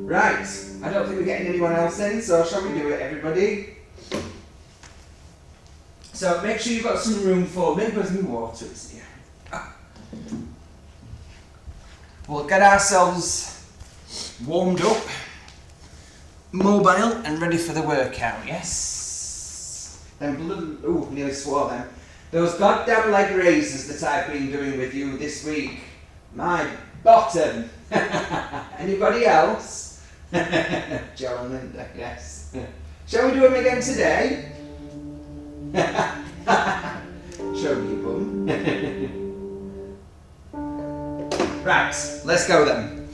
Right, I don't think we're getting anyone else in, so shall we do it, everybody? So make sure you've got some room for me. Where's my water? It's here. We'll get ourselves warmed up, mobile and ready for the workout, yes? Ooh, nearly swore then. Those goddamn leg raises that I've been doing with you this week. My bottom. Anybody else? Joe and Linda, yes. Shall we do them again today? Show me your bum. Right, let's go then.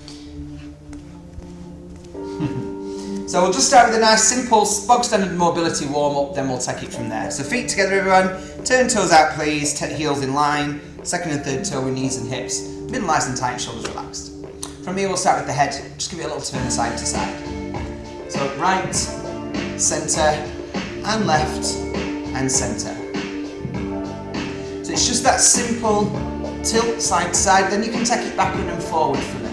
So we'll just start with a nice simple bog standard mobility warm up, then we'll take it from there. So feet together everyone, turn toes out please, heels in line, second and third toe with knees and hips, middle nice and tight, shoulders relaxed. From here we'll start with the head, just give it a little turn side to side. So right, centre and left and centre. So it's just that simple tilt side to side, then you can take it backward and forward from it.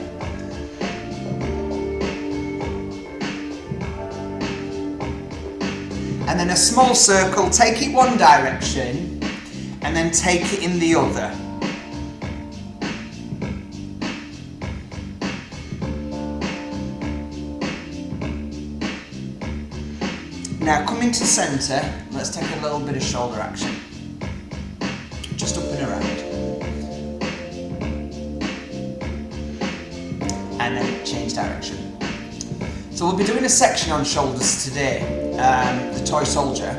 And then a small circle, take it one direction and then take it in the other. Now coming to centre, let's take a little bit of shoulder action. Just up and around. And then change direction. So we'll be doing a section on shoulders today, the toy soldier.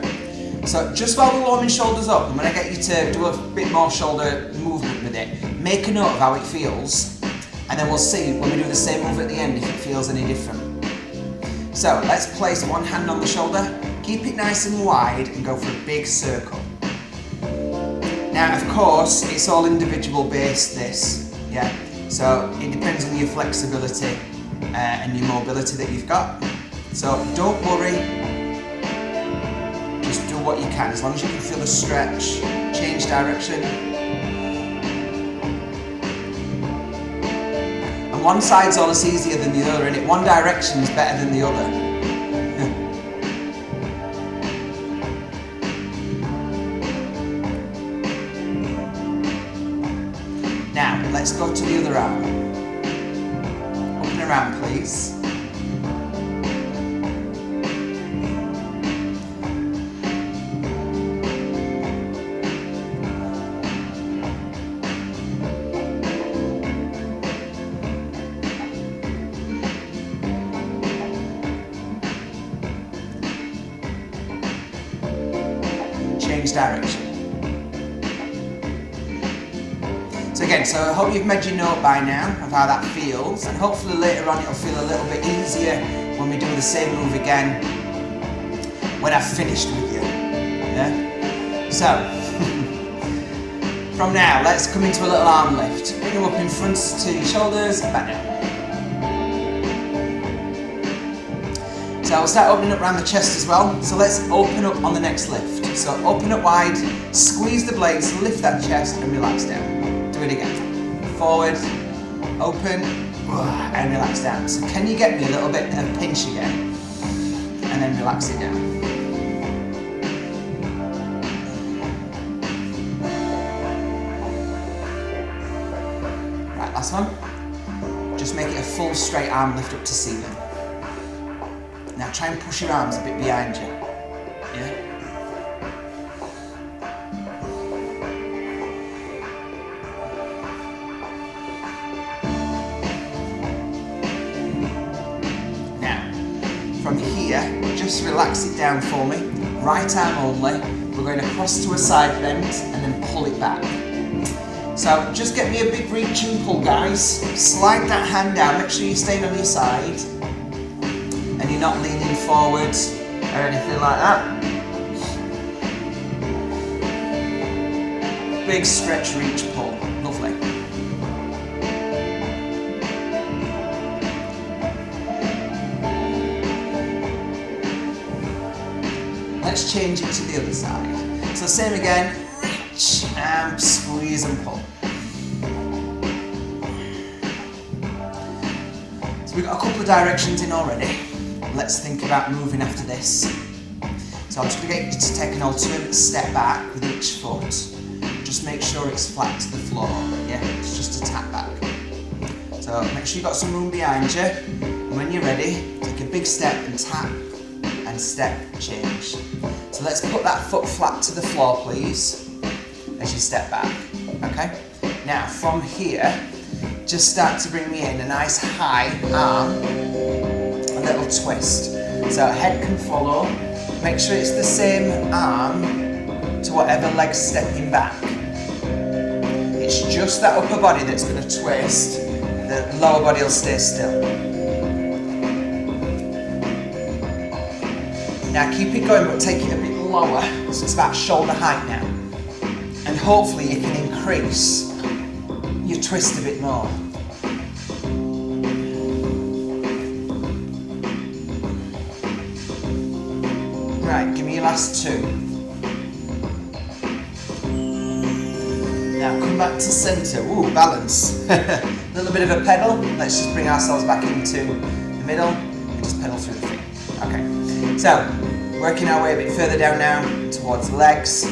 So just while we're warming shoulders up, I'm going to get you to do a bit more shoulder movement with it. Make a note of how it feels, and then we'll see when we do the same move at the end if it feels any different. So let's place one hand on the shoulder, keep it nice and wide and go for a big circle. Now of course it's all individual based this, yeah, so it depends on your flexibility and your mobility that you've got. So don't worry, just do what you can, as long as you can feel the stretch, change direction. And one side's always easier than the other, and one direction's better than the other. Now, let's go to the other arm. Up and around, please. Change direction. So again, so I hope you've made your note by now of how that feels, and hopefully later on it'll feel a little bit easier when we do the same move again when I've finished with you. Yeah? So, from now, let's come into a little arm lift. Bring them up in front to your shoulders and back down. So we'll start opening up around the chest as well. So let's open up on the next lift. So open up wide, squeeze the blades, lift that chest and relax down. Do it again. Forward, open, and relax down. So can you get me a little bit of pinch again? And then relax it down. Right, last one. Just make it a full straight arm lift up to ceiling. Now try and push your arms a bit behind you. Yeah? From here, just relax it down for me. Right arm only. We're going across to a side bend and then pull it back. So just get me a big reach and pull, guys. Slide that hand down, make sure you're staying on your side. And you're not leaning forward or anything like that. Big stretch, reach, pull. Lovely. Let's change it to the other side. So same again, reach and squeeze and pull. So we've got a couple of directions in already. Let's think about moving after this. So I'm just going to get you to take an alternate step back with each foot. Just make sure it's flat to the floor, yeah? It's just a tap back. So make sure you've got some room behind you. And when you're ready, take a big step and tap and step, change. So let's put that foot flat to the floor, please, as you step back, okay? Now from here, just start to bring me in a nice high arm, a little twist. So head can follow. Make sure it's the same arm to whatever leg's stepping back. It's just that upper body that's going to twist, the lower body will stay still. Now keep it going, but take it a bit lower, so it's about shoulder height now. And hopefully you can increase your twist a bit more. Right, give me your last two. Now come back to centre. Ooh, balance. A little bit of a pedal. Let's just bring ourselves back into the middle and just pedal through the feet. Okay, so working our way a bit further down now towards the legs.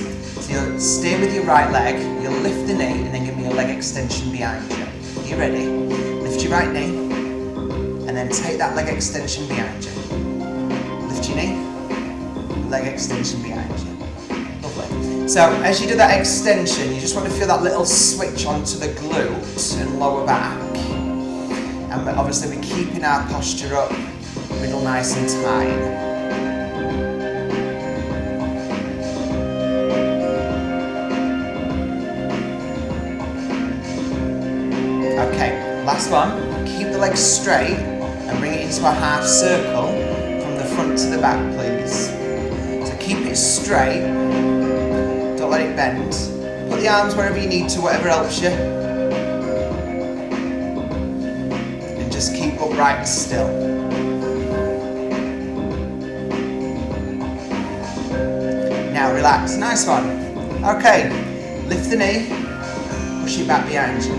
So you'll stay with your right leg, you'll lift the knee and then give me a leg extension behind you. Are you ready? Lift your right knee and then take that leg extension behind you. Lift your knee. Leg extension behind you. Lovely. So as you do that extension, you just want to feel that little switch onto the glute and lower back. And obviously we're keeping our posture up, middle nice and tight. Okay, last one. Keep the legs straight and bring it into a half circle from the front to the back, please. Keep it straight, don't let it bend. Put the arms wherever you need to, whatever helps you. And just keep upright and still. Now relax, nice one. Okay, lift the knee, push it back behind you.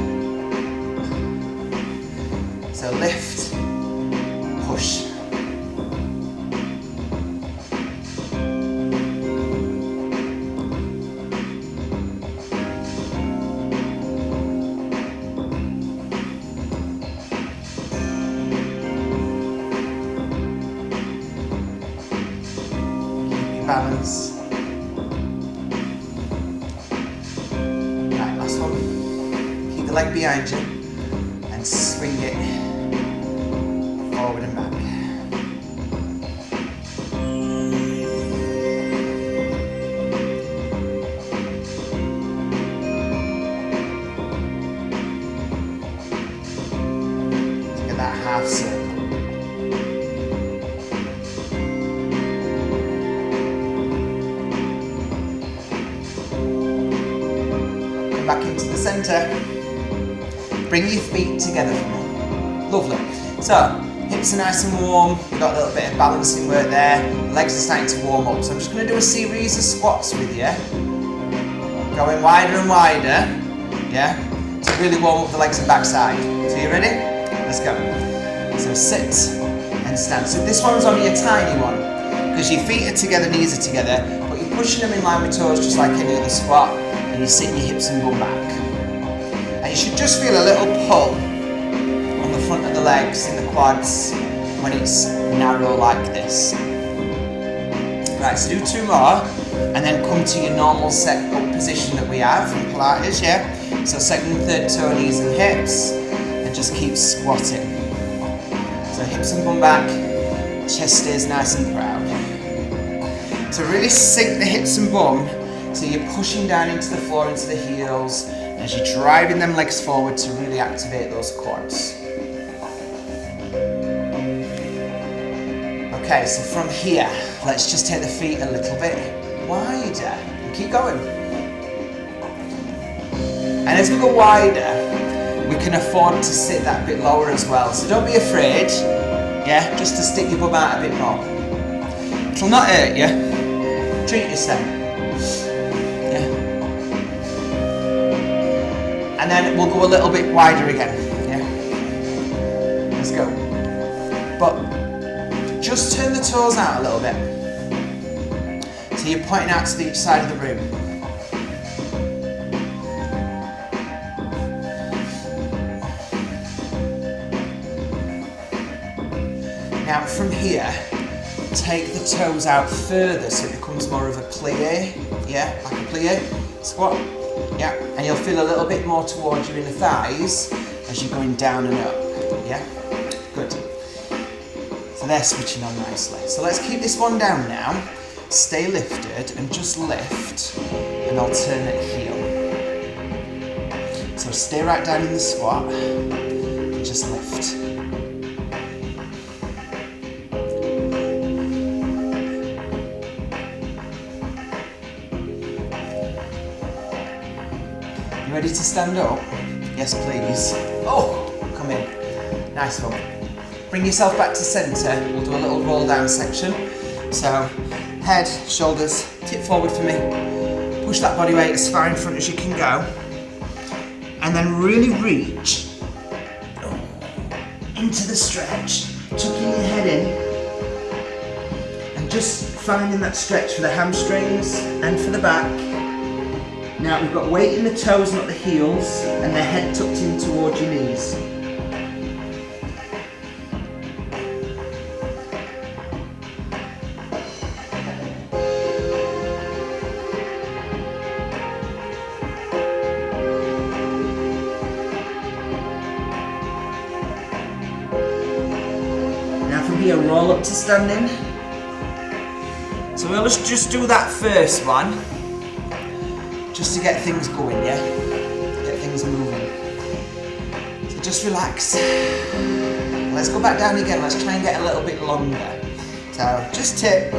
So lift, push. Balance. Right, last one. Keep the leg behind you and swing it forward and back. Look at that half circle. Back into the centre. Bring your feet together for me. Lovely. So, hips are nice and warm. We've got a little bit of balancing work there. Legs are starting to warm up. So I'm just going to do a series of squats with you. Going wider and wider. Yeah? To really warm up the legs and backside. So you ready? Let's go. So sit and stand. So this one's only a tiny one. Because your feet are together, knees are together. But you're pushing them in line with toes just like any other squat. And you're sitting your hips and bum back. And you should just feel a little pull on the front of the legs in the quads when it's narrow like this. Right, so do two more and then come to your normal set up position that we have from Pilates, yeah? So second and third toe, knees and hips, and just keep squatting. So hips and bum back, chest stays nice and proud. So really sink the hips and bum. So you're pushing down into the floor, into the heels, as you're driving them legs forward to really activate those quads. Okay, so from here, let's just take the feet a little bit wider and keep going. And as we go wider, we can afford to sit that bit lower as well. So don't be afraid, yeah, just to stick your bum out a bit more. It'll not hurt you. Treat yourself. Yeah. And then we'll go a little bit wider again. Yeah. Let's go. but just turn the toes out a little bit. So you're pointing out to each side of the room. Now from here, take the toes out further so it becomes more of a plie, yeah, like a plie squat, yeah, and you'll feel a little bit more towards your inner thighs as you're going down and up, yeah, good. So they're switching on nicely. So let's keep this one down now, stay lifted and just lift and alternate heel. So stay right down in the squat and just lift. You ready to stand up? Yes, please. Oh, come in. Nice one. Bring yourself back to centre. We'll do a little roll down section. So, head, shoulders, tip forward for me. Push that body weight as far in front as you can go. And then really reach into the stretch. Tucking your head in. And just finding that stretch for the hamstrings and for the back. Now we've got weight in the toes, not the heels, and the head tucked in towards your knees. Now from here, roll up to standing. So we'll just do that first one. Just to get things going, yeah? Get things moving. So just relax. Let's go back down again. Let's try and get a little bit longer. So just tip.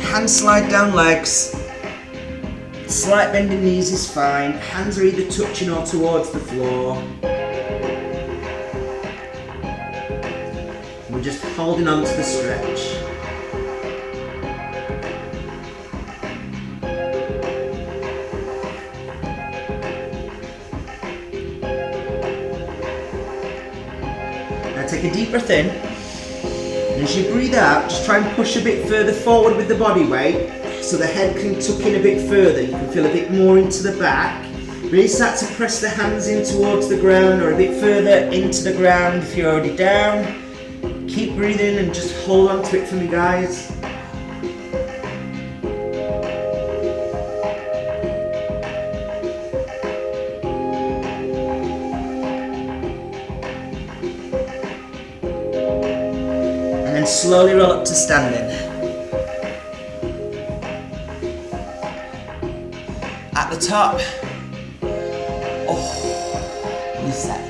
Hands slide down legs. Slight bend in knees is fine. Hands are either touching or towards the floor. We're just holding on to the stretch. Take a deep breath in, and as you breathe out, just try and push a bit further forward with the body weight, so the head can tuck in a bit further. You can feel a bit more into the back. Really start to press the hands in towards the ground, or a bit further into the ground if you're already down. Keep breathing and just hold on to it for me, guys. Slowly roll up to standing. At the top. Oh, reset.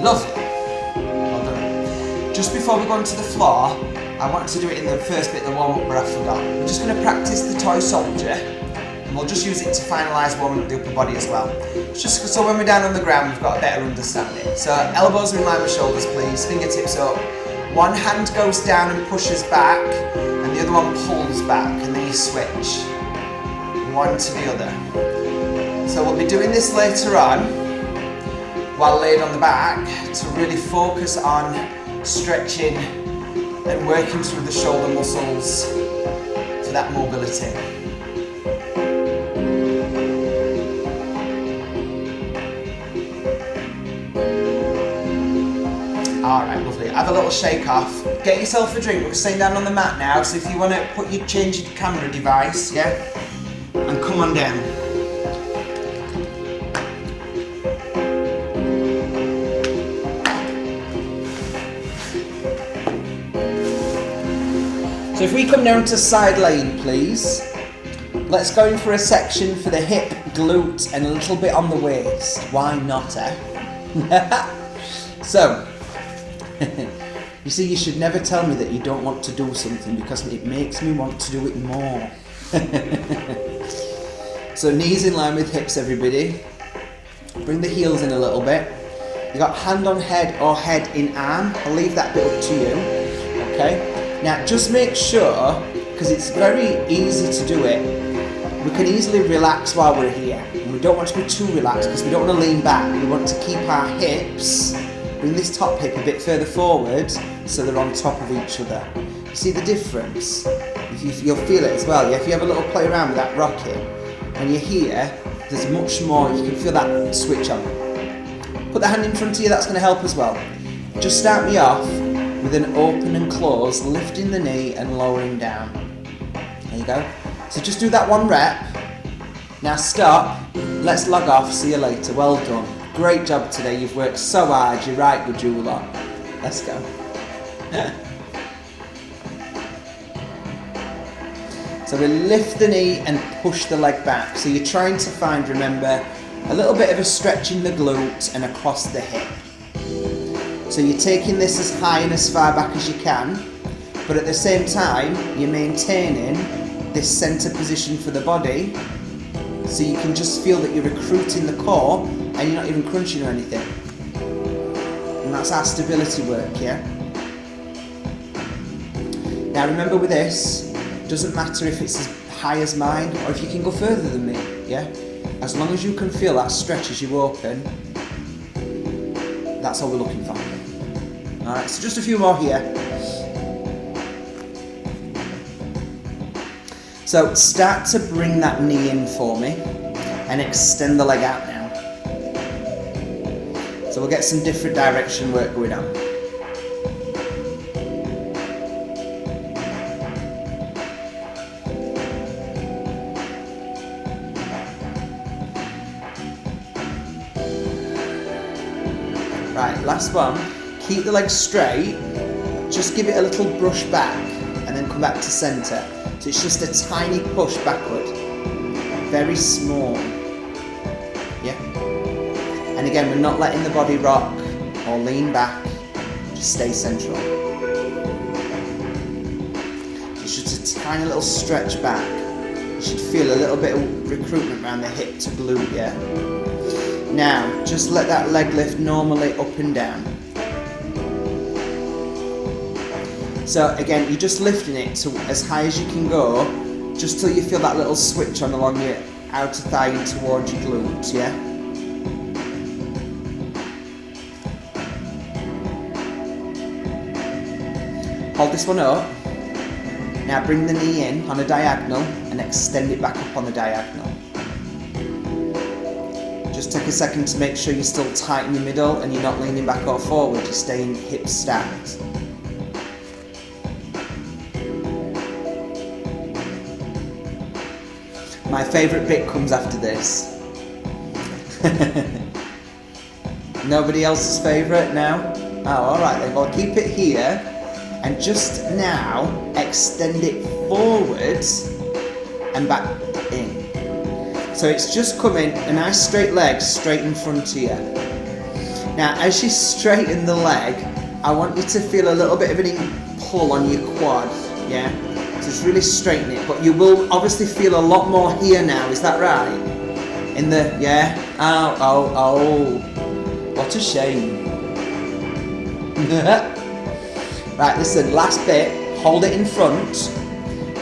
Lovely. Well done. Just before we go onto the floor, I wanted to do it in the first bit of the warm-up where I forgot. We're just going to practice the toy soldier, and we'll just use it to finalise warming up the upper body as well. It's just so when we're down on the ground, we've got a better understanding. So elbows are in line with shoulders, please. Fingertips up. One hand goes down and pushes back, and the other one pulls back, and then you switch one to the other. So we'll be doing this later on while laid on the back to really focus on stretching and working through the shoulder muscles for that mobility. Alright, lovely. Have a little shake off. Get yourself a drink. We're staying down on the mat now, so if you want to change your camera device, yeah? And come on down. So if we come down to side lane, please. Let's go in for a section for the hip, glute, and a little bit on the waist. Why not, eh? So, you see, you should never tell me that you don't want to do something, because it makes me want to do it more. So knees in line with hips, everybody. Bring the heels in a little bit. You got hand on head or head in arm. I'll leave that bit up to you. Okay. Now just make sure, because it's very easy to do it, we can easily relax while we're here. And we don't want to be too relaxed because we don't want to lean back. We want to keep our hips bring this top hip a bit further forward so they're on top of each other. You see the difference? You'll feel it as well, yeah? If you have a little play around with that rocking, when you're here, there's much more, you can feel that switch on. Put the hand in front of you, that's going to help as well. Just start me off with an open and close, lifting the knee and lowering down. There you go. So just do that 1 rep. Now stop, let's log off, see you later, well done. Great job today, you've worked so hard, you're right good you lot. Let's go. So we lift the knee and push the leg back. So you're trying to find, remember, a little bit of a stretch in the glute and across the hip. So you're taking this as high and as far back as you can, but at the same time, you're maintaining this center position for the body, so you can just feel that you're recruiting the core and you're not even crunching or anything. And that's our stability work, yeah? Now remember with this, it doesn't matter if it's as high as mine or if you can go further than me, yeah? As long as you can feel that stretch as you open, that's all we're looking for. Alright, so just a few more here. So start to bring that knee in for me and extend the leg out now. So we'll get some different direction work going on. Right, last one. Keep the leg straight, just give it a little brush back and then come back to centre. So it's just a tiny push backward, very small, yeah? And again, we're not letting the body rock or lean back, just stay central. It's just a tiny little stretch back. You should feel a little bit of recruitment around the hip to glute, yeah? Now, just let that leg lift normally up and down. So again, you're just lifting it to as high as you can go, just till you feel that little switch on along your outer thigh and towards your glutes, yeah? Hold this one up. Now bring the knee in on a diagonal and extend it back up on the diagonal. Just take a second to make sure you're still tight in your middle and you're not leaning back or forward, you're staying hip stacked. My favourite bit comes after this. Nobody else's favourite now? Oh, alright then, well keep it here and just now extend it forwards and back in. So it's just coming a nice straight leg straight in front of you. Now as you straighten the leg, I want you to feel a little bit of an pull on your quad, yeah? So just really straighten it, but you will obviously feel a lot more here now, is that right? In the, yeah? Oh, what a shame. Right, listen, last bit, hold it in front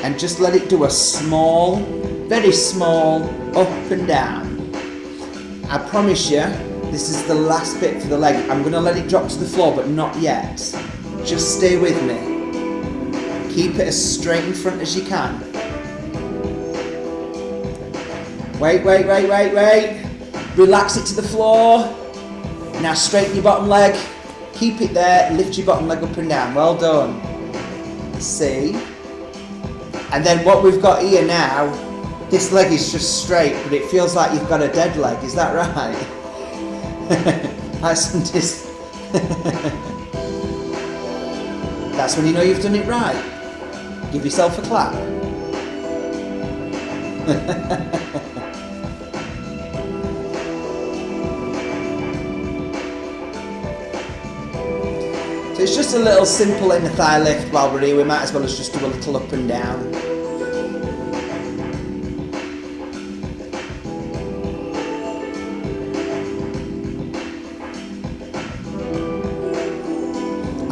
and just let it do a small, very small, up and down. I promise you, this is the last bit for the leg. I'm going to let it drop to the floor, but not yet. Just stay with me. Keep it as straight in front as you can. Wait. Relax it to the floor. Now straighten your bottom leg. Keep it there. Lift your bottom leg up and down. Well done. See? And then what we've got here now, this leg is just straight, but it feels like you've got a dead leg. Is that right? That's when you know you've done it right. Give yourself a clap. So it's just a little simple inner thigh lift while we're here. We might as well just do a little up and down.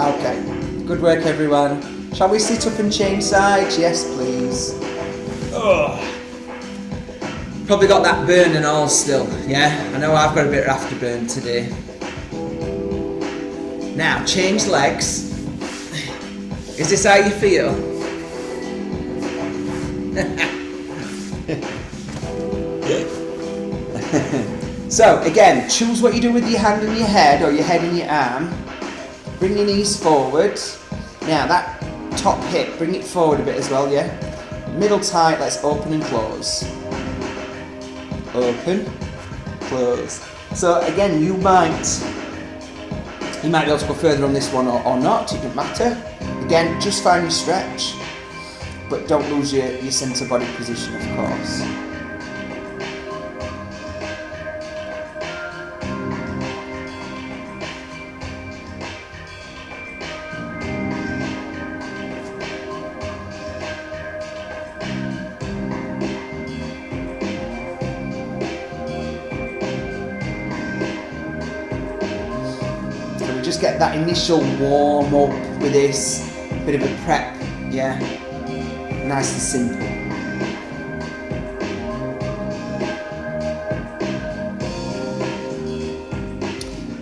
Okay, good work everyone. Shall we sit up and change sides? Yes, please. Oh. Probably got that burn and all still, yeah? I know I've got a bit of afterburn today. Now, change legs. Is this how you feel? So, again, choose what you do with your hand and your head, or your head and your arm. Bring your knees forward. Now, that top hip, bring it forward a bit as well, yeah? Middle tight, let's open and close. Open, close. So, again, you might be able to go further on this one or not, it doesn't matter. Again, just find your stretch, but don't lose your centre body position, of course. Just get that initial warm up with this, bit of a prep, yeah, nice and simple.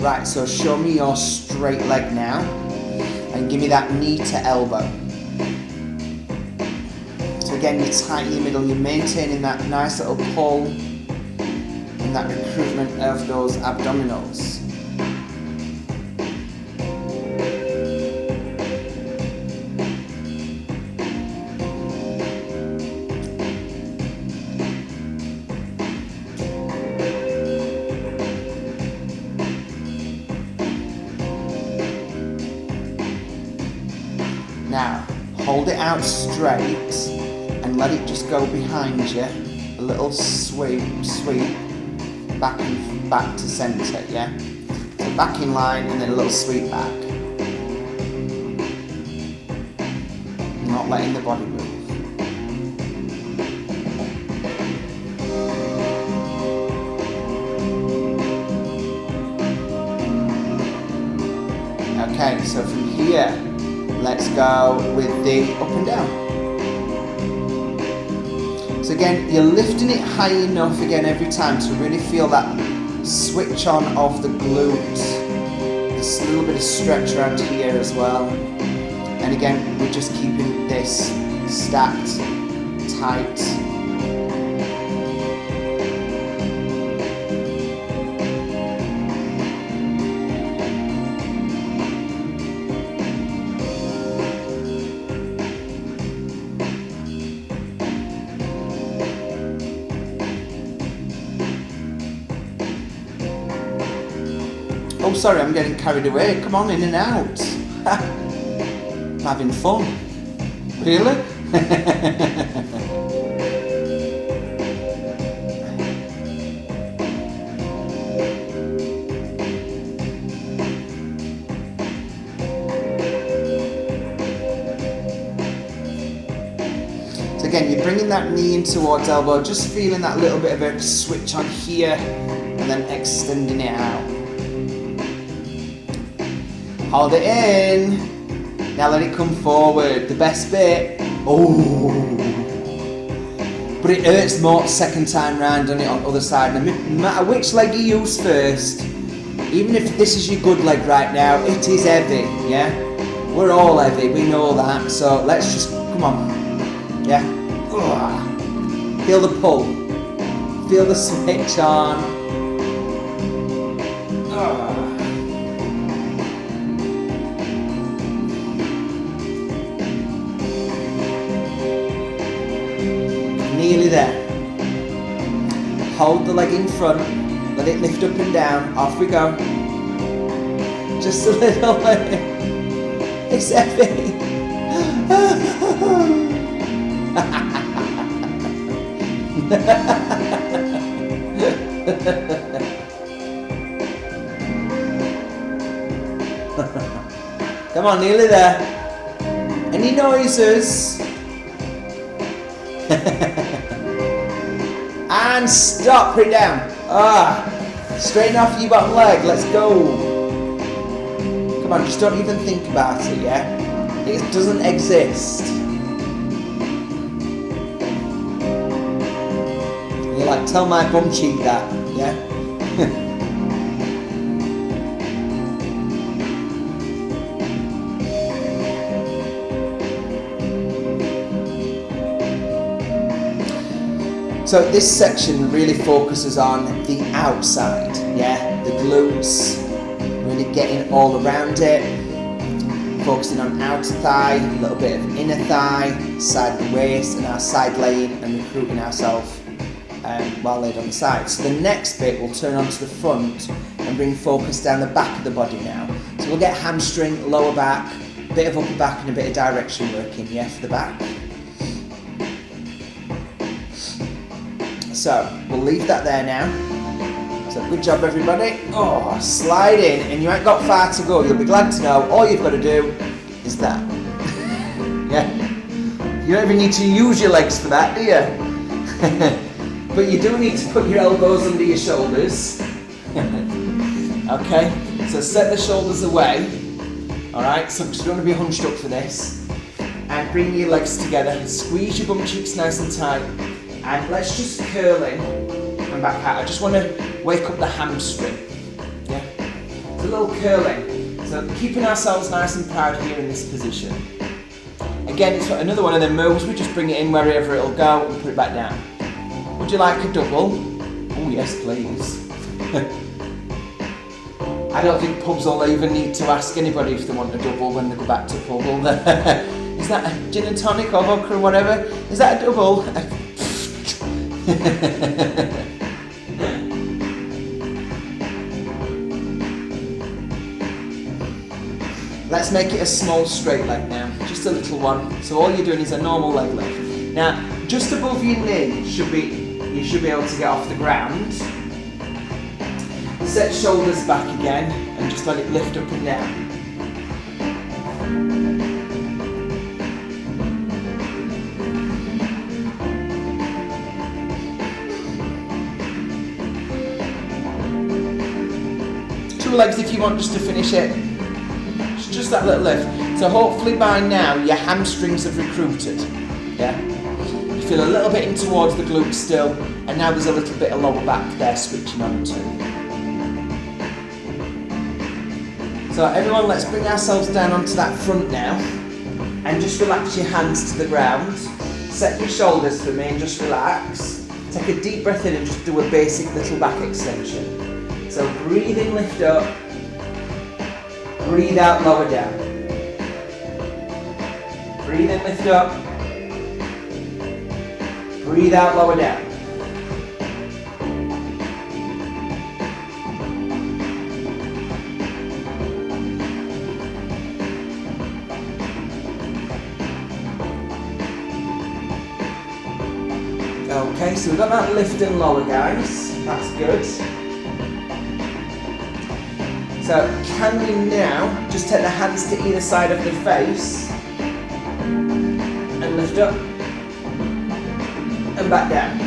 Right, so show me your straight leg now, and give me that knee to elbow. So again, you tighten your middle, you're maintaining that nice little pull, and that recruitment of those abdominals. Now, hold it out straight and let it just go behind you. A little sweep, back to centre, yeah? So back in line and then a little sweep back. Not letting the body move. Okay, so from here, let's go with the up and down. So again, you're lifting it high enough again every time to really feel that switch on of the glutes. There's a little bit of stretch around here as well. And again, we're just keeping this stacked, tight. Oh, sorry, I'm getting carried away. Come on, in and out. I'm having fun. Really? So again, you're bringing that knee in towards elbow, just feeling that little bit of a switch on here, and then extending it out. Hold it in. Now let it come forward. The best bit. Oh. But it hurts more second time round on it on the other side. No matter which leg you use first, even if this is your good leg right now, it is heavy, yeah? We're all heavy, we know that. So let's just, come on. Yeah? Ugh. Feel the pull. Feel the switch on. Ugh. Nearly there. Hold the leg in front, let it lift up and down, off we go. Just a little bit. It's heavy. Come on, nearly there. Any noises? And stop, put it down. Straighten off your bottom leg, let's go. Come on, just don't even think about it, yeah? It doesn't exist. You're like, tell my bum cheek that, yeah? So this section really focuses on the outside, yeah, the glutes, really getting all around it, focusing on outer thigh, a little bit of inner thigh, side of the waist, and our side laying and recruiting ourselves while laid on the side. So the next bit we'll turn onto the front and bring focus down the back of the body now. So we'll get hamstring, lower back, a bit of upper back and a bit of direction working, yeah, for the back. So we'll leave that there now. So good job everybody. Oh, slide in, and you ain't got far to go. You'll be glad to know all you've got to do is that. Yeah. You don't even need to use your legs for that, do you? But you do need to put your elbows under your shoulders. Okay, so set the shoulders away. Alright, so you don't want to be hunched up for this. And bring your legs together. Squeeze your bum cheeks nice and tight. And let's just curl in and back out. I just want to wake up the hamstring. Yeah? It's a little curling. So keeping ourselves nice and proud here in this position. Again, it's another one of them moves. We just bring it in wherever it'll go and put it back down. Would you like a double? Oh yes, please. I don't think pubs will even need to ask anybody if they want a double when they go back to pub. Is that a gin and tonic or vodka or whatever? Is that a double? Let's make it a small straight leg now, just a little one. So all you're doing is a normal leg lift. Now, just above your knee you should be able to get off the ground. Set shoulders back again and just let it lift up and down. Two legs if you want just to finish it. It's just that little lift. So hopefully by now your hamstrings have recruited. Yeah? You feel a little bit in towards the glutes still, and now there's a little bit of lower back there switching on to. So everyone, let's bring ourselves down onto that front now and just relax your hands to the ground. Set your shoulders for me and just relax. Take a deep breath in and just do a basic little back extension. So breathe in, lift up. Breathe out, lower down. Breathe in, lift up. Breathe out, lower down. Okay, so we've got that lift and lower, guys. That's good. So can you now just take the hands to either side of the face and lift up and back down.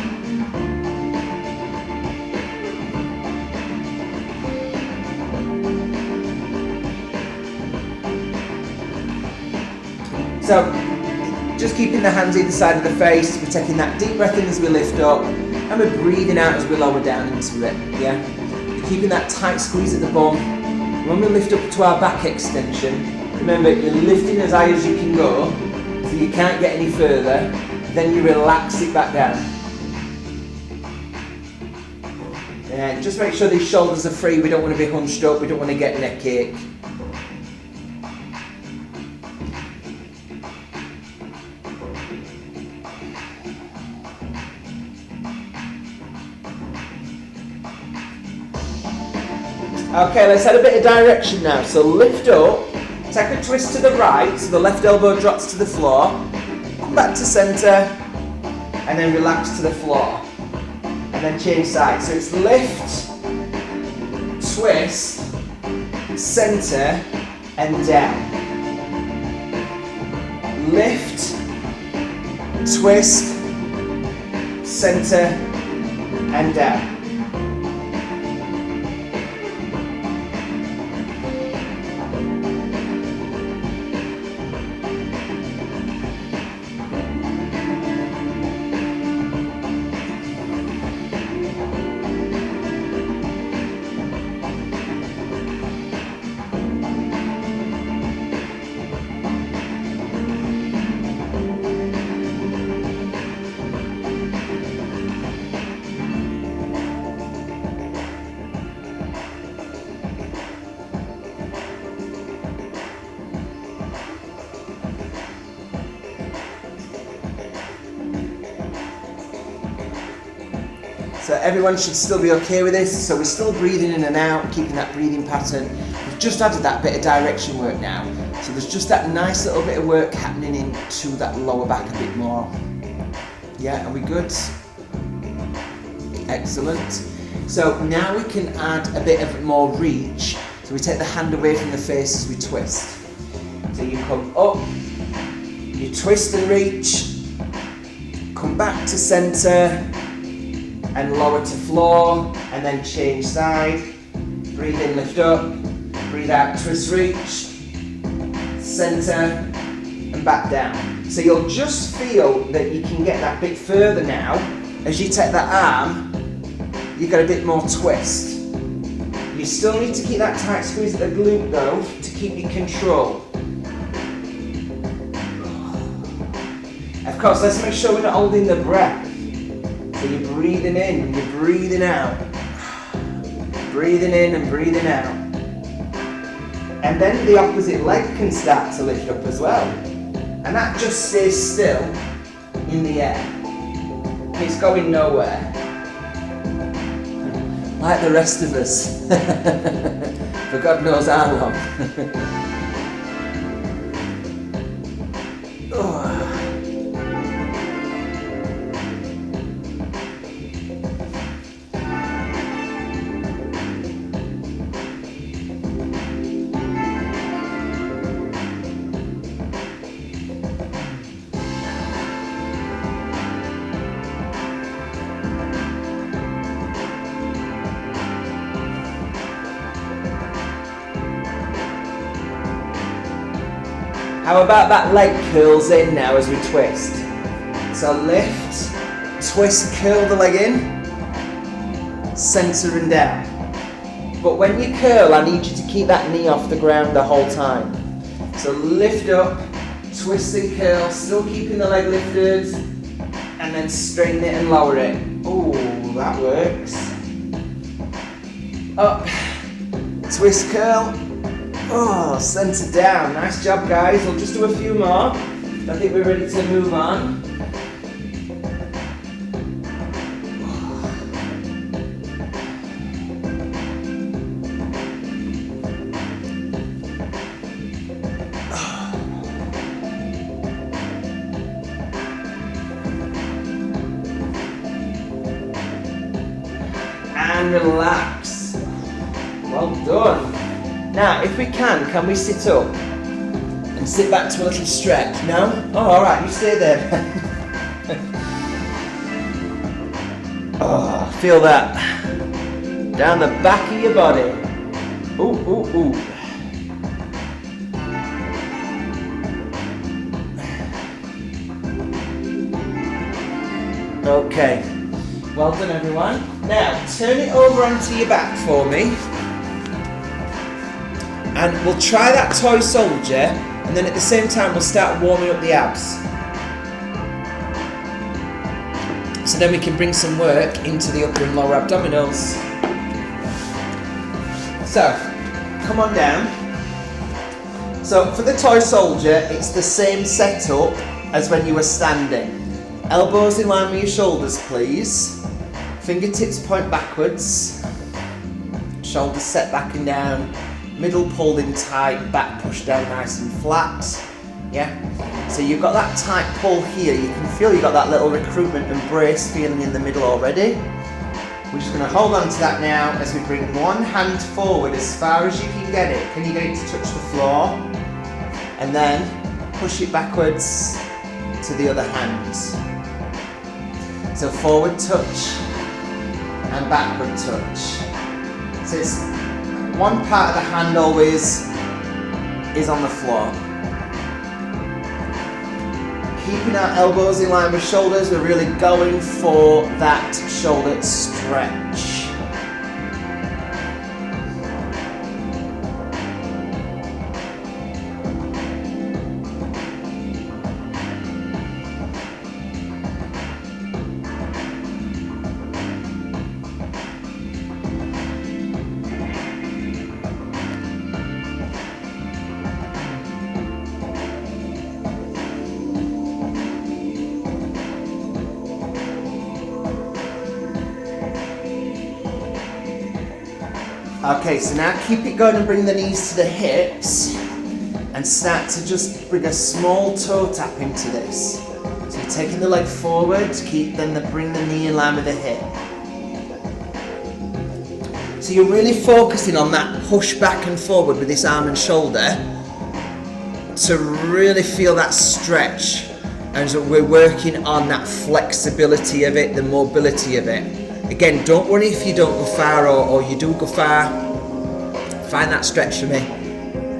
So just keeping the hands either side of the face, we're taking that deep breath in as we lift up and we're breathing out as we lower down into it, yeah? You're keeping that tight squeeze at the bum. When we lift up to our back extension, remember you're lifting as high as you can go, so you can't get any further, then you relax it back down. And just make sure these shoulders are free, we don't want to be hunched up, we don't want to get neck ache. Okay, let's add a bit of direction now. So lift up, take a twist to the right, so the left elbow drops to the floor, come back to centre, and then relax to the floor. And then change sides. So it's lift, twist, centre, and down. Lift, twist, centre, and down. So everyone should still be okay with this. So we're still breathing in and out, keeping that breathing pattern. We've just added that bit of direction work now. So there's just that nice little bit of work happening into that lower back a bit more. Yeah, are we good? Excellent. So now we can add a bit of more reach. So we take the hand away from the face as we twist. So you come up, you twist and reach, come back to centre, and lower to floor, and then change side. Breathe in, lift up, breathe out, twist, reach, centre, and back down. So you'll just feel that you can get that bit further now. As you take that arm, you get a bit more twist. You still need to keep that tight squeeze at the glute though, to keep your control. Of course, let's make sure we're not holding the breath. So you're breathing in, you're breathing out. Breathing in and breathing out. And then the opposite leg can start to lift up as well. And that just stays still in the air. It's going nowhere. Like the rest of us. For God knows how long. Oh. How about that leg curls in now as we twist? So lift, twist, curl the leg in, centre and down. But when you curl, I need you to keep that knee off the ground the whole time. So lift up, twist and curl, still keeping the leg lifted, and then straighten it and lower it. Oh, that works. Up, twist, curl. Oh, centre down. Nice job, guys. We'll just do a few more. I think we're ready to move on. And relax. Well done. Now, if we can we sit up and sit back to a little stretch? No? Oh, all right, you stay there. Oh, feel that down the back of your body. Ooh, ooh, ooh. Okay, well done, everyone. Now, turn it over onto your back for me. And we'll try that toy soldier, and then at the same time we'll start warming up the abs. So then we can bring some work into the upper and lower abdominals. So, come on down. So for the toy soldier, it's the same setup as when you were standing. Elbows in line with your shoulders, please. Fingertips point backwards. Shoulders set back and down. Middle pulled in tight, back pushed down nice and flat. Yeah? So you've got that tight pull here. You can feel you've got that little recruitment and brace feeling in the middle already. We're just going to hold on to that now as we bring one hand forward as far as you can get it. Can you get it to touch the floor? And then push it backwards to the other hand. So forward touch and backward touch. So it's one part of the hand always is on the floor. Keeping our elbows in line with shoulders, we're really going for that shoulder stretch. Okay, so now keep it going and bring the knees to the hips and start to just bring a small toe tap into this. So you're taking the leg forward, bring the knee in line with the hip. So you're really focusing on that push back and forward with this arm and shoulder to really feel that stretch. And so we're working on that flexibility of it, the mobility of it. Again, don't worry if you don't go far or you do go far. Find that stretch for me.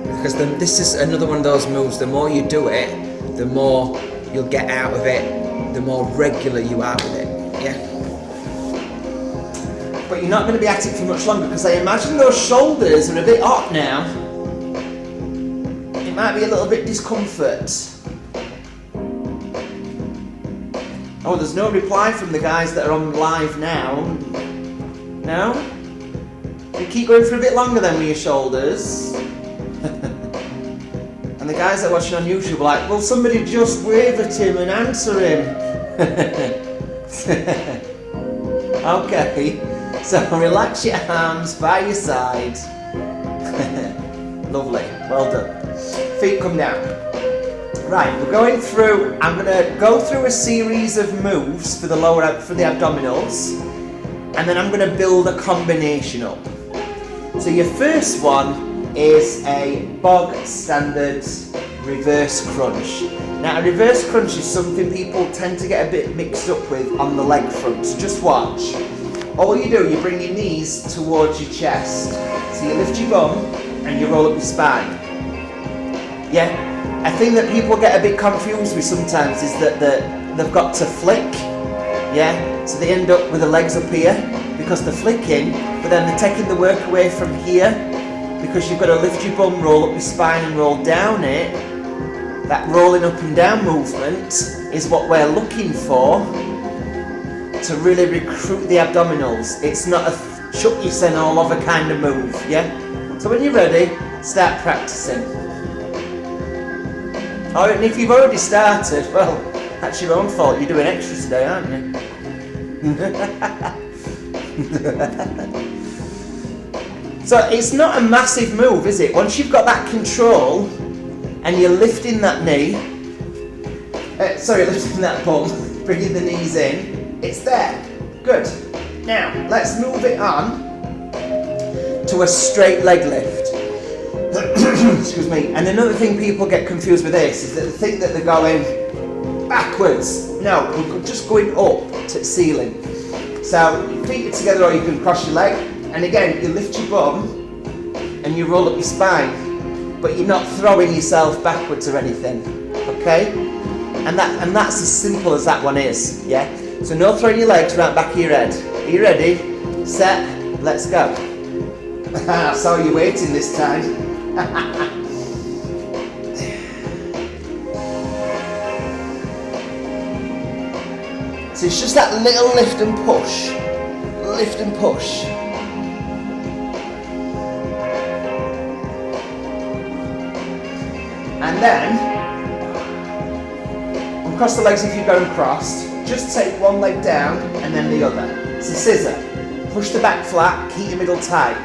Because this is another one of those moves. The more you do it, the more you'll get out of it, the more regular you are with it. Yeah? But you're not going to be at it for much longer because I imagine those shoulders are a bit up now. It might be a little bit discomfort. Oh, there's no reply from the guys that are on live now. No? You keep going for a bit longer then with your shoulders. And the guys that are watching on YouTube are like, will somebody just wave at him and answer him? Okay, so relax your arms by your side. Lovely, well done. Feet come down. Right, we're going through, I'm going to go through a series of moves for the abdominals, and then I'm going to build a combination up. So your first one is a bog standard reverse crunch. Now a reverse crunch is something people tend to get a bit mixed up with on the leg front, so just watch. All you do, you bring your knees towards your chest. So you lift your bum and you roll up your spine. Yeah? A thing that people get a bit confused with sometimes is that they've got to flick, yeah? So they end up with the legs up here because they're flicking, but then they're taking the work away from here because you've got to lift your bum, roll up your spine and roll down it. That rolling up and down movement is what we're looking for to really recruit the abdominals. It's not a chuck your sen all over kind of move, yeah? So when you're ready, start practicing. Oh, and if you've already started, well, that's your own fault. You're doing extra today, aren't you? So it's not a massive move, is it? Once you've got that control and you're lifting that knee, lifting that bum, bringing the knees in, it's there. Good. Now, let's move it on to a straight leg lift. Excuse me. And another thing people get confused with this is that they think that they're going backwards. No, we're just going up to the ceiling. So your feet are together or you can cross your leg. And again, you lift your bum and you roll up your spine. But you're not throwing yourself backwards or anything. Okay? And that's as simple as that one is. Yeah? So no throwing your legs right back of your head. Are you ready? Set. Let's go. I saw you waiting this time. So it's just that little lift and push. Lift and push. And then, uncross the legs if you're going crossed. Just take one leg down and then the other. It's a scissor. Push the back flat, keep your middle tight.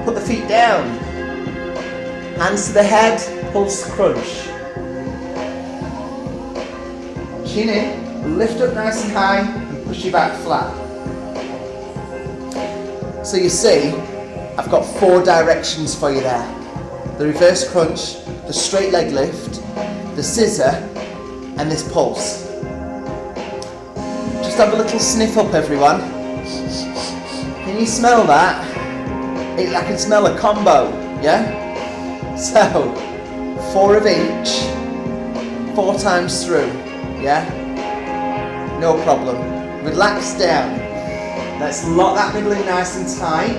Put the feet down. Hands to the head, pulse crunch. Chin in, lift up nice and high and push your back flat. So you see, I've got 4 directions for you there. The reverse crunch, the straight leg lift, the scissor, and this pulse. Just have a little sniff up, everyone. Can you smell that? I can smell a combo, yeah? So, 4 of each, 4 times through, yeah? No problem. Relax down. Let's lock that middle in nice and tight.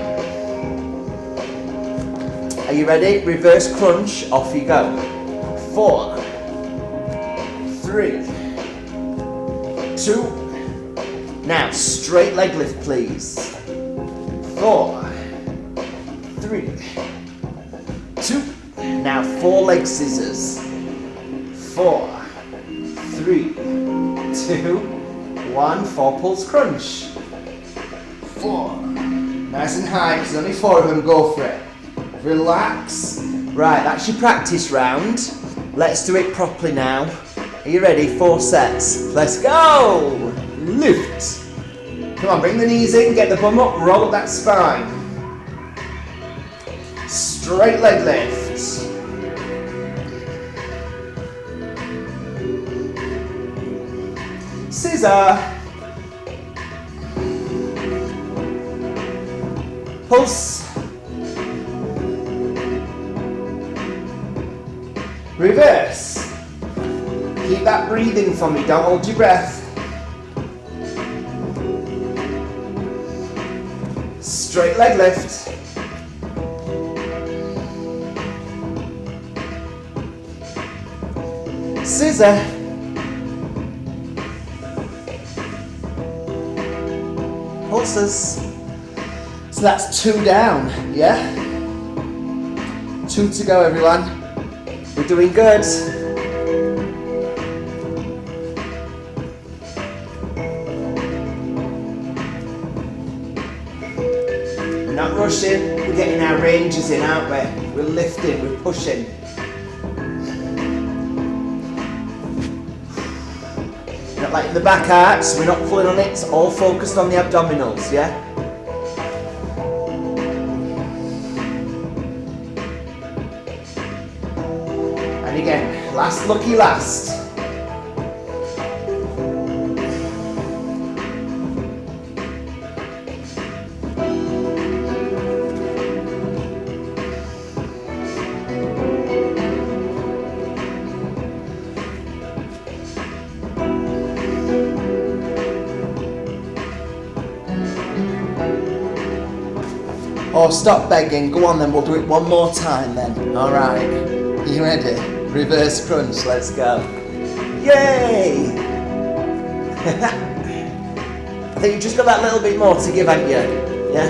Are you ready? Reverse crunch, off you go. 4, 3, 2. Now, straight leg lift, please. 4, 3, 2. Now 4 leg scissors. 4, 3, 2, 1. 4 pulse crunch. 4. Nice and high, because only 4 of them. Go for it. Relax. Right, that's your practice round. Let's do it properly now. Are you ready? 4 sets. Let's go! Lift. Come on, bring the knees in, get the bum up, roll up that spine. Straight leg lift. Scissor. Pulse. Reverse. Keep that breathing for me, don't hold your breath. Straight leg lift. Scissor. Pulses. So that's 2 down, yeah? 2 to go, everyone. We're doing good. We're not rushing, we're getting our ranges in, aren't we? We're lifting, we're pushing. Not like the back arch, we're not pulling on it, it's all focused on the abdominals, yeah? And again, last lucky last. Oh, stop begging. Go on then, we'll do it one more time then. Alright. You ready? Reverse crunch, let's go. Yay! I think you just got that little bit more to give, haven't you? Yeah?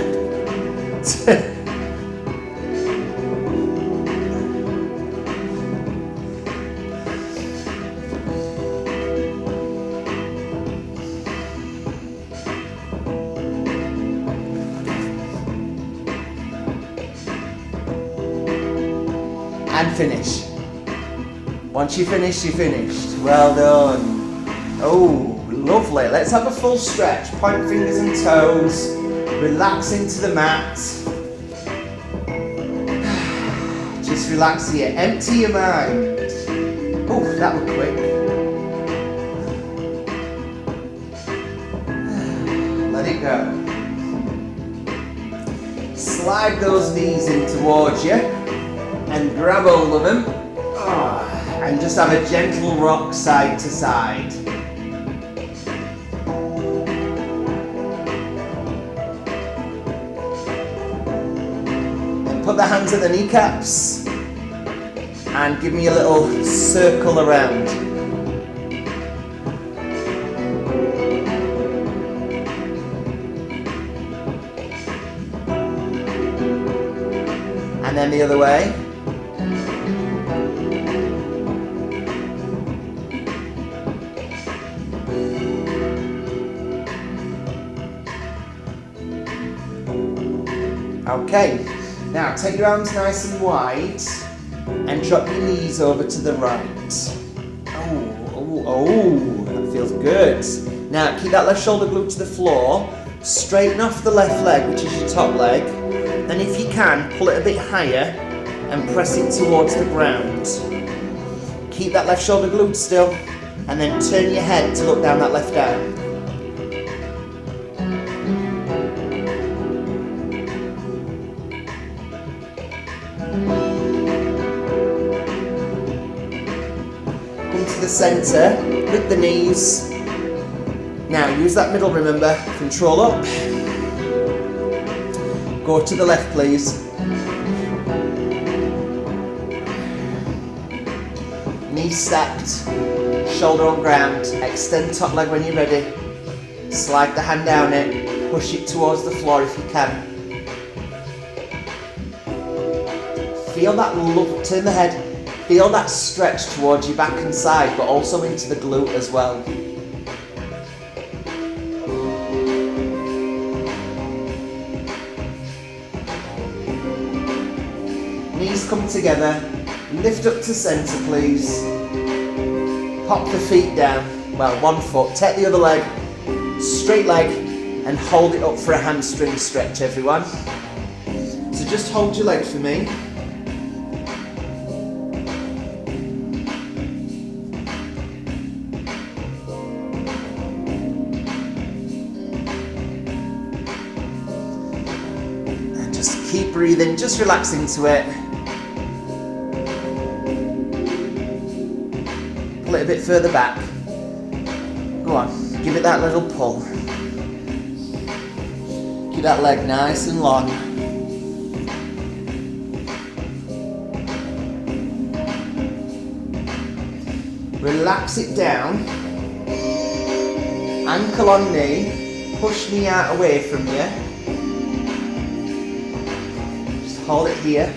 And finish. Once you finish, you're finished. Well done. Oh, lovely. Let's have a full stretch. Point fingers and toes. Relax into the mat. Just relax here. Empty your mind. Oh, that was quick. Let it go. Slide those knees in towards you. And grab hold of them, and just have a gentle rock side to side. And put the hands at the kneecaps, and give me a little circle around. And then the other way. Okay, now take your arms nice and wide and drop your knees over to the right. Oh, that feels good. Now keep that left shoulder glued to the floor, straighten off the left leg, which is your top leg, then if you can, pull it a bit higher and press it towards the ground. Keep that left shoulder glued still, and then turn your head to look down that left arm. The center with the knees. Now use that middle, remember, control up. Go to the left please. Knees stacked, shoulder on ground, extend top leg when you're ready. Slide the hand down it, push it towards the floor if you can. Feel that look, turn the head. Feel that stretch towards your back and side, but also into the glute as well. Knees come together, lift up to centre please. Pop the feet down, well, one foot, take the other leg, straight leg, and hold it up for a hamstring stretch, everyone. So just hold your leg for me. And just keep breathing, just relax into it. Pull it a bit further back. Go on, give it that little pull. Keep that leg nice and long. Relax it down. Ankle on knee. Push knee out away from you. Just hold it here.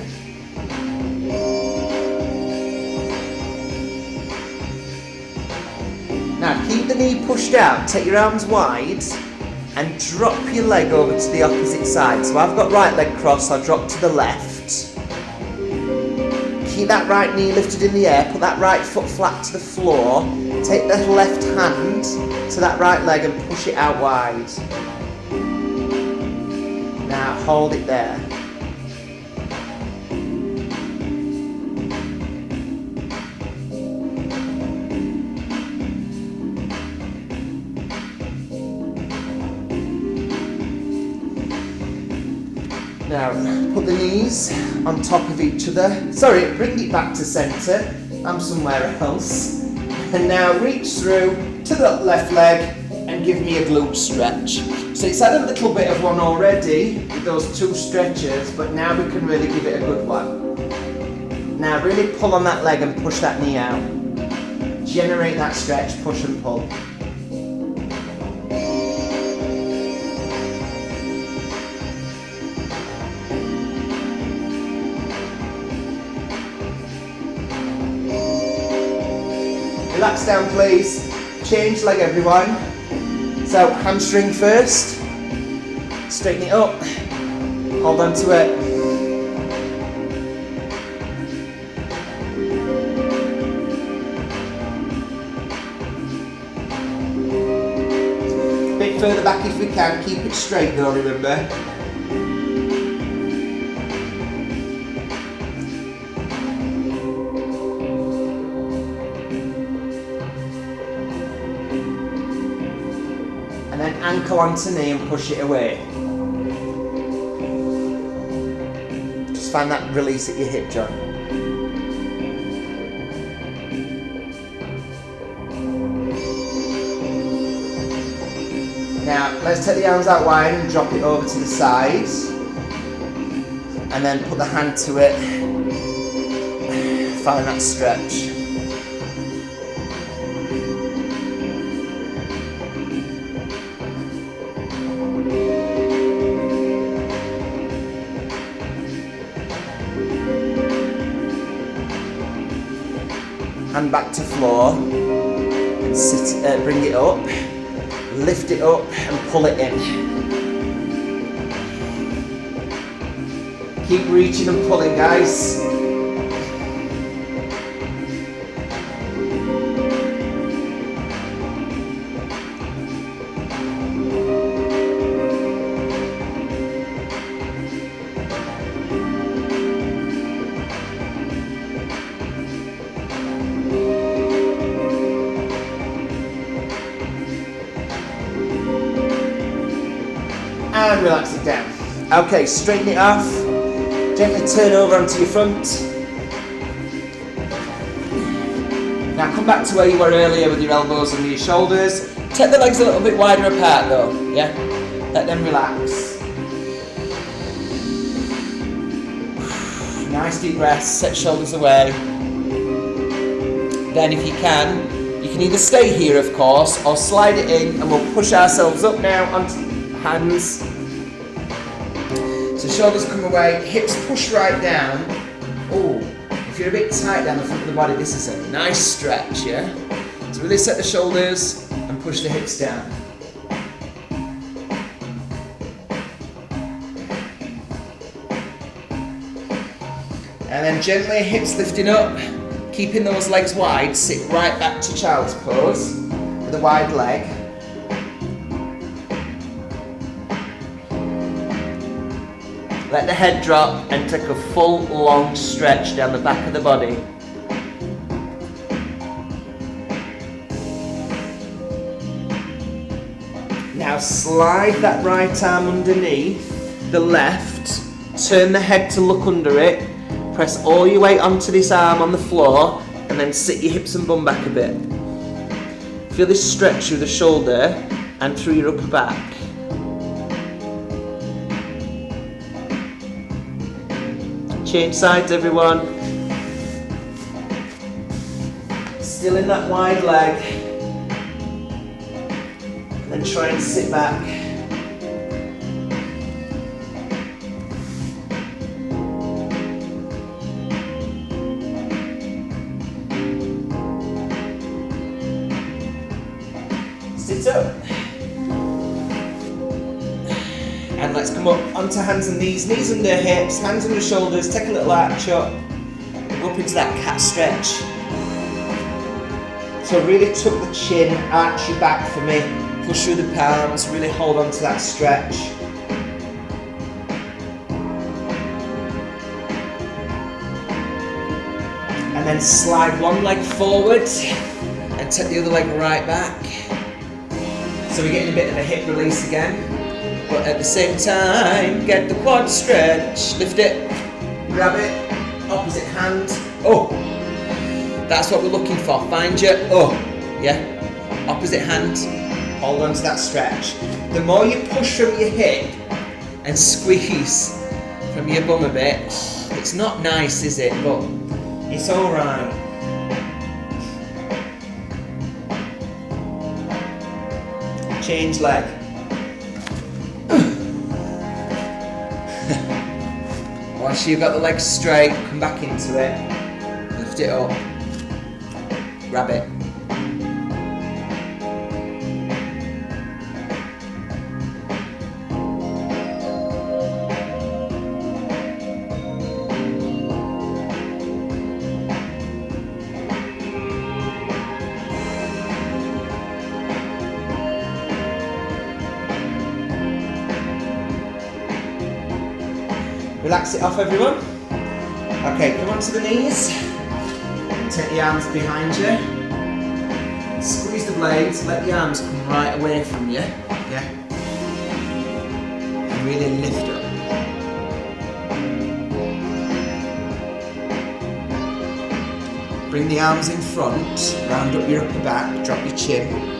Now keep the knee pushed out, take your arms wide and drop your leg over to the opposite side. So I've got right leg crossed, I'll drop to the left. Keep that right knee lifted in the air, put that right foot flat to the floor, take the left hand to that right leg and push it out wide. Now hold it there. Now, put the knees on top of each other. Sorry, bring it back to centre. I'm somewhere else. And now reach through to the left leg and give me a glute stretch. So it's had a little bit of one already with those two stretches, but now we can really give it a good one. Now really pull on that leg and push that knee out. Generate that stretch, push and pull. Relax down please, change leg everyone. So hamstring first, straighten it up, hold on to it. A bit further back if we can, keep it straight though, remember. And then ankle onto knee and push it away. Just find that release at your hip joint. Now, let's take the arms out wide and drop it over to the sides. And then put the hand to it. Find that stretch. Hand back to floor, and bring it up, lift it up and pull it in. Keep reaching and pulling guys. And relax it down. Okay, straighten it off. Gently turn over onto your front. Now come back to where you were earlier with your elbows under your shoulders. Take the legs a little bit wider apart though, yeah? Let them relax. Nice deep breaths, set shoulders away. Then if you can either stay here of course, or slide it in and we'll push ourselves up now onto hands. So shoulders come away, hips push right down. Oh, If you're a bit tight down the front of the body, this is a nice stretch, yeah? So really set the shoulders and push the hips down. And then gently, hips lifting up, keeping those legs wide, sit right back to child's pose with a wide leg. Let the head drop and take a full long stretch down the back of the body. Now slide that right arm underneath the left, turn the head to look under it, press all your weight onto this arm on the floor and then sit your hips and bum back a bit. Feel this stretch through the shoulder and through your upper back. Change sides, everyone. Still in that wide leg. And try and sit back. Sit up. And let's come up onto hands and knees, knees under hips, hands under shoulders, take a little arch up, go up into that cat stretch. So really tuck the chin, arch your back for me, push through the palms, really hold on to that stretch. And then slide one leg forward and take the other leg right back. So we're getting a bit of a hip release again. But at the same time, get the quad stretch. Lift it, grab it, opposite hand. Oh, that's what we're looking for. Find your, oh, yeah, opposite hand. Hold on to that stretch. The more you push from your hip and squeeze from your bum a bit, it's not nice, is it? But it's all right. Change leg. Once you've got the legs straight, come back into it, lift it up, grab it. Relax it off, everyone. Okay, come onto the knees. Take the arms behind you. Squeeze the blades, let the arms come right away from you. Yeah. And really lift up. Bring the arms in front, round up your upper back, drop your chin.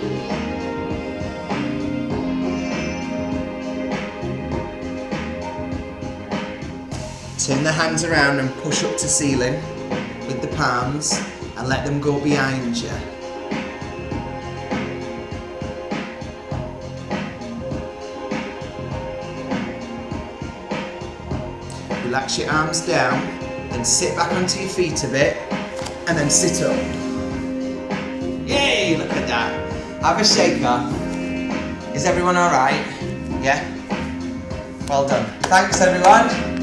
Turn the hands around and push up to ceiling with the palms and let them go behind you. Relax your arms down, then sit back onto your feet a bit and then sit up. Yay, look at that. Have a shaker. Is everyone alright? Yeah? Well done. Thanks, everyone.